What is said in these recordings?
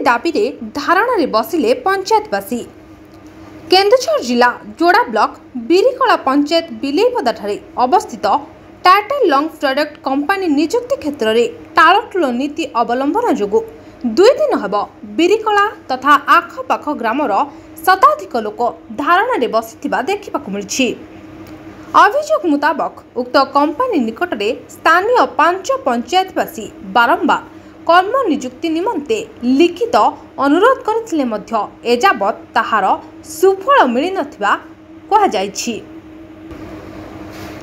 दाबी धारणा बसिले पंचायतवासी। केन्दुझर जिला जोड़ा ब्लॉक बिरिकला पंचायत बिलेईपदाठारे अवस्थित टाटा लंग प्रोडक्ट कंपनी निजुक्ति क्षेत्र में टालटुल नीति अवलंबन जोगु 2 दिन हब बिरिकला तथा आखपाख ग्रामर शताधिक लोक धारणा बसिथिबा देखिबाकु मिलछि। अभियोग मुताबक उक्त कंपनी निकट में स्थानीय 5 पंचायतवासी बारंबार कर्म निजुक्ति निमंते लिखित अनुरोध करथिले मध्य एजावत ताहार सुफल मिली नथिबा कहा जायछि।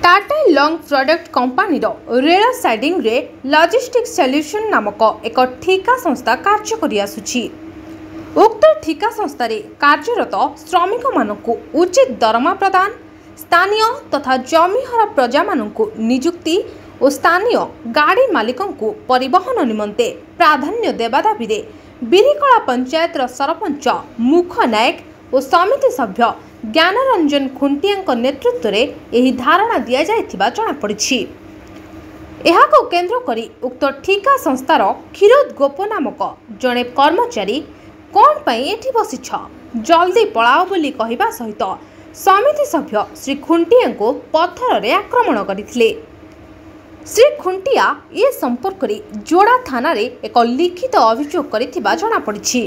Tata long product company rail siding रे लॉजिस्टिक सॉल्यूशन नामक एक ठिका संस्था कार्य करि आसुछि। उक्त ठिका संस्था रे कार्यरत श्रमिक मानकु उचित दरमा प्रदान, स्थानीय तथा जमीहर प्रजा मानकु निजुक्ति और स्थानीय गाड़ी मालिकों को परिवहन निमंते प्राधान्य देवा दाबी बिरिकला पंचायत सरपंच मुख नायक और समिति सभ्य ज्ञानरंजन खुंटिया नेतृत्व में यह धारणा दि जाइथिबा जଣା पड़िछि। एहाको केंद्र करी उक्त ठिका संस्थार क्षीरोद गोप नामक जड़े कर्मचारी कौन पाई एठी बसिछ जल्दी पलाओ बोली कहवा सहित समिति सभ्य श्री खुंटिया को पत्थर रे आक्रमण करथिले। श्री खुंटिया ए संपर्क रे जोड़ा थाना रे एक लिखित अभियोग करिथिबा जଣା पड़िछि।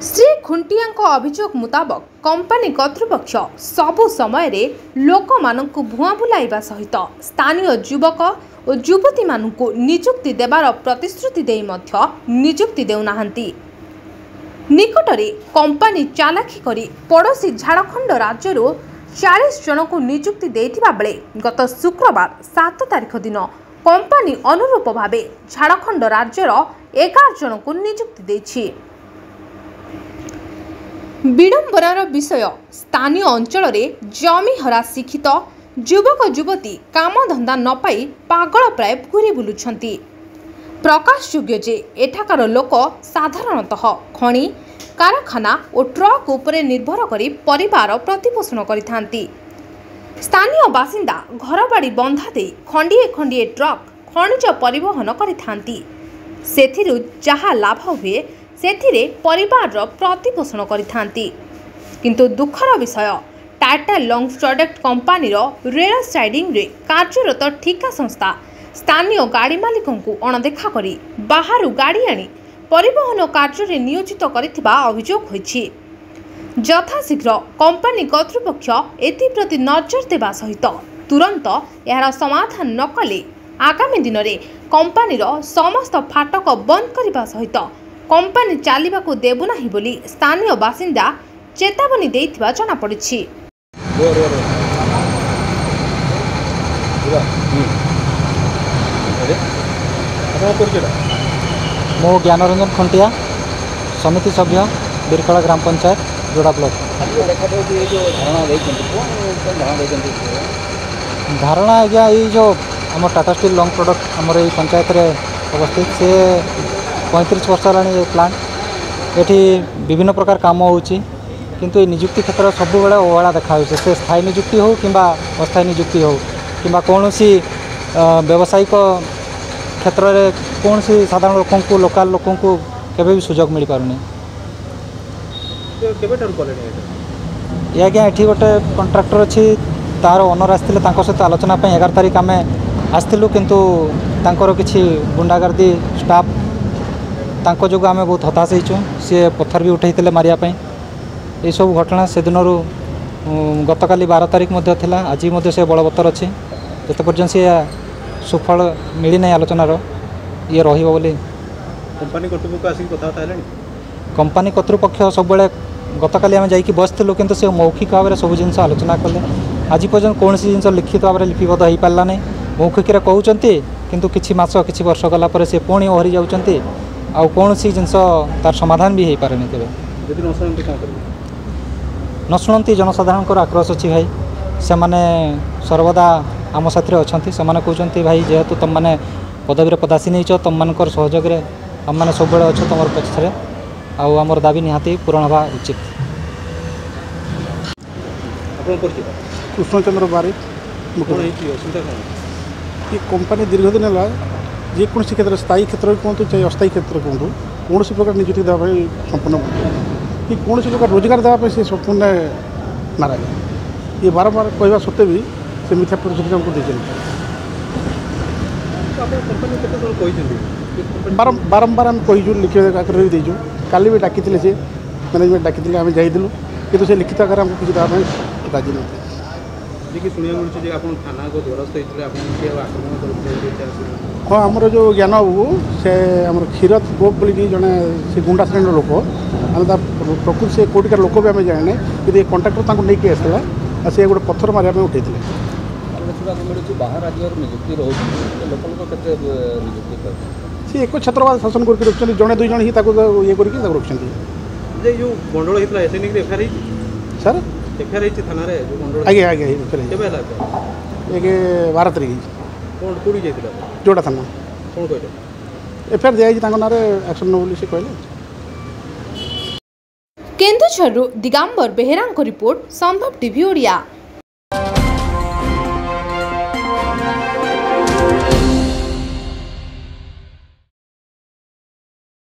श्री खुंटिया अभियोग मुताबक कंपनी कर्तृपक्ष सबु समय रे लोक मानकु भुआ बुलाइबा सहित स्थानीय युवक और युवती मानकु निजुक्ति देवार प्रतिश्रुति देई मध्य निजुक्ति देउनाहांती। निकटरे कंपनी चालाखी करी पड़ोशी झारखंड राज्यरू 40 जन को निजुक्ति देथिबा बेले गत शुक्रवार 7 तारिख दिन कंपनी अनुरूप भावे झारखंड राज्यर 11 जन को निजुक्ति देछि। विडंबनार विषय स्थानीय अंचल रे जमी हरा शिक्षित युवक युवती काम धंदा न पाई पागल प्राय घूरी बुलुछंती। प्रकाश योग्य जे एठाकार लोक साधारणतः खणी कारखाना और ट्रक उपरे निर्भर करी परिवार प्रतिपोषण करिथांती। स्थानीय बासिंदा घरबाड़ी बंधा दे खंडिए खंडिए ट्रक खनिज परिवहन करिथांती। सेथिरु जहा लाभ हुए सेथिरे परिवार प्रतिपोषण करिथांती। किंतु दुखर विषय Tata long product company rail siding रे कार्यरत ठिका संस्था स्थानीय गाड़ी मालिकों को अणदेखा करी बाहरु गाड़ी आनी परिवहन कार्य नियोजित करिथिबा अभियोग होइछि। यथाशीघ्र कंपनी कर्तृपक्ष एप्रति नजर देवा सहित तुरंत यार समाधान न कले आगामी दिन में कंपनीर समस्त फाटक बंद करने सहित कंपनी चलवाकू देबु नाही बोली स्थानीय बासिंदा चेतावनी देइथिबा जଣା पड़िछि। मो ज्ञानरंजन खुंटिया समिति सभ्य बिरकला ग्राम पंचायत जोड़ा ब्लॉक। धारणा आज्ञा ये जो आम टाटा स्टील लंग प्रोडक्ट आमर ये पंचायत रे अवस्थित से 35 वर्ष है प्लांट एठी विभिन्न प्रकार काम होउची किंतु ये निजुक्ति क्षेत्र सब बेले अवहेला देखा से स्थायी निजुक्ति हो कि अस्थायी निजुक्ति हो कि कौन व्यावसायिक क्षेत्र में कौन सी साधारण लोकों को लोकल लोकों को केबे भी सुजोग मिल पारुनी। ये आज्ञा ये गोटे कंट्राक्टर अच्छी तार ओनर आसते सहित आलोचना 11 तारिख आम आसलु किंतु तांकर किछि गुंडागर्दी स्टाफ तांको जो आम बहुत हताश होइछु। सी पत्थर भी उठे मारिया ये सब घटना से दिन गतकाली 12 तारिख थिला आज से बलवत्तर अच्छी जिते पर्यंत सी सुफल मिली ना आलोचनार ये रही कंपनी कर्तृपक्ष सब बेले गतकाली आम जाइए बसलु किंतु से मौखिक भाव में सब जिन आलोचना कले आज पर्यंत कौन सी जिन लिखित भाव में लिपिबद्ध हो पारा नहीं मौखिक कहते किंतु किछि मास किछि वर्ष गला पर से पुणी ओहरी जाउचंती आ कौन सी जिन तार समाधान भी हो पारे नहीं। न शुणती जनसाधारण आक्रोश अच्छी भाई से माने सर्वदा आम साथी अच्छा से कहते भाई जेहेतु तुम मैंने पदवी पदासी नहीं तुम मान सहयोग आम मैंने सब अच्छे तुम पक्षे आमर दाबी निहाती पूरण हवा उचित। कृष्णचंद्र बारिक ये कंपनी दीर्घ दिन है जेकोसी क्षेत्र स्थायी क्षेत्र कहतु चाहे अस्थायी क्षेत्र कहतु कौन प्रकार निजुक्ति देवाई संपूर्ण कि कौन प्रकार रोजगार देवाई से संपूर्ण नाराज ये बारंबार कहवा सत्वे भी से मिथ्या प्रतिश्रुति हमको देते बारंबार आम कहीचु लिखित आकार भी देचु काली भी डाकी से मैनेजमेंट डाकी आम जाइलु कि से लिखित आकार हमको किसी देवाई राजी नहीं हाँ आमर जो ज्ञान बाबू से आम क्षीर गोप बोलिकी जड़े से गुंडा श्रेणी लोक आम प्रकृति से कौटिकार लोक भी आम जाने कि कंट्राक्टर नहीं आसला से गोटे पत्थर मारे उठे बाहर राज्य निजुक्ति सी एक छात्रवाद शासन करके रखते जड़े दुई जन ही ये करके रखते जो मंडल होता है सर एफआईआर थाना आगे आगे एक 12 तारीख जोड़ा थाना कौन कहले एफआईआर दिखाई ना एक्शन नो से कहले केन्दुझरु दिगंबर बेहेरा रिपोर्ट संभव टीवी ओडिया।